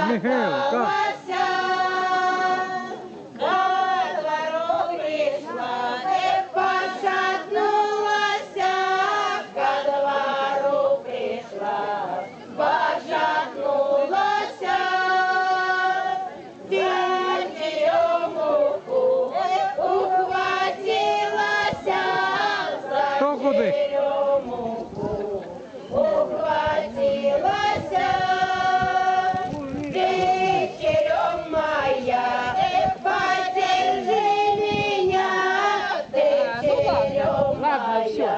Михаил, как? Кто куда? Дочерём моя, поддержи меня, дочерём моя,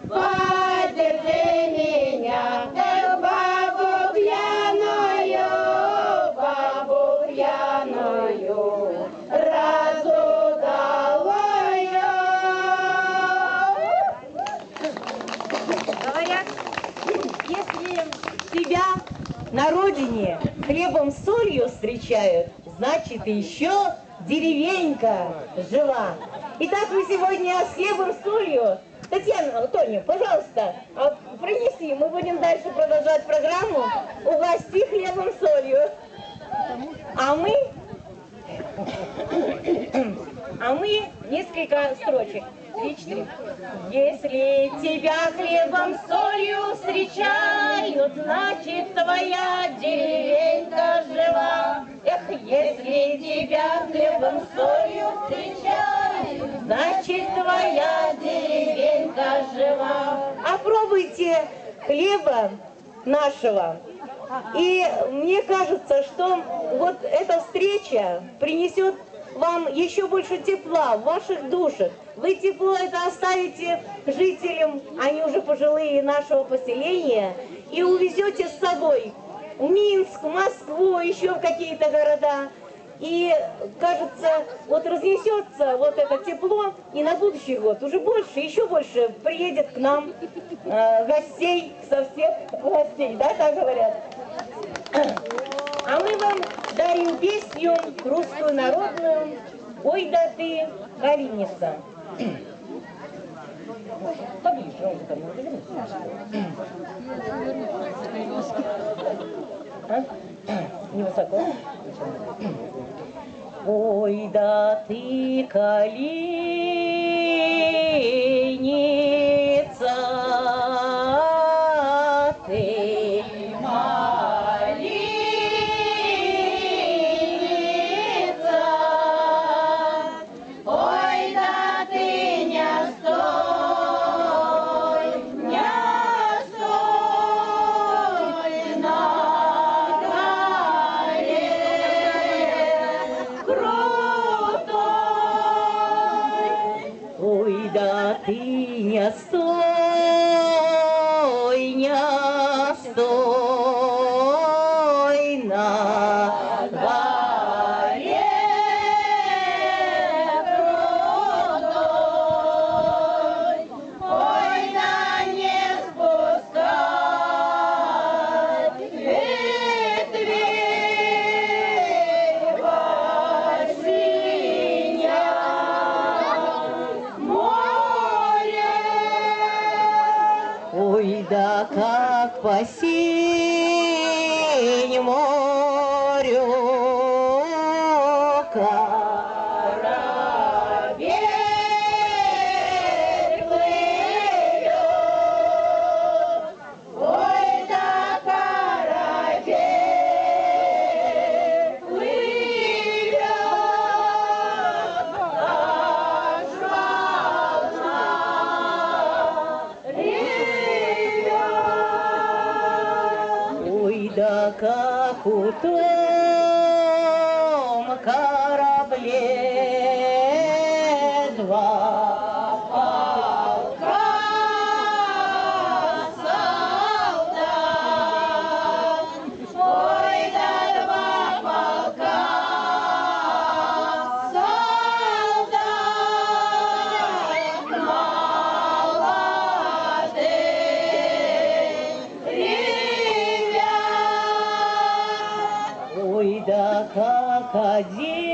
поддержи меня, бабу пьяную, разудалую. Говорят, если тебя на родине хлебом с солью встречают, значит еще деревенька жила. Итак, мы сегодня с хлебом с солью. Татьяна, Тоня, пожалуйста, принеси, мы будем дальше продолжать программу. Угости хлебом с солью. А мы несколько строчек. 3-4. Если тебя хлебом с солью встречают, значит твоя деревенька жива. Эх, если тебя хлебом с солью встречают, значит твоя деревенька жива. Опробуйте хлеба нашего. И мне кажется, что вот эта встреча принесет вам еще больше тепла в ваших душах. Вы тепло это оставите жителям, они уже пожилые, нашего поселения, и увезете с собой в Минск, в Москву, еще в какие-то города. И, кажется, вот разнесется вот это тепло, и на будущий год уже больше, еще больше приедет к нам гостей, со всех властей, да, так говорят? А мы вам дарим песню русскую народную «Ой да ты, Калиница». Поближе, он ко мне невысоко. Ой да ты, Калиница, ты ты не стой, не стой на горе крутой. Ой, да не спускать ветвей вошиня. Ой, да как по синему морю корабель плывет. Ой, да корабель плывет, аж волна ой, да как у том корабле два полка солдат. Ой, да два полка солдат молодых. Ой, да как один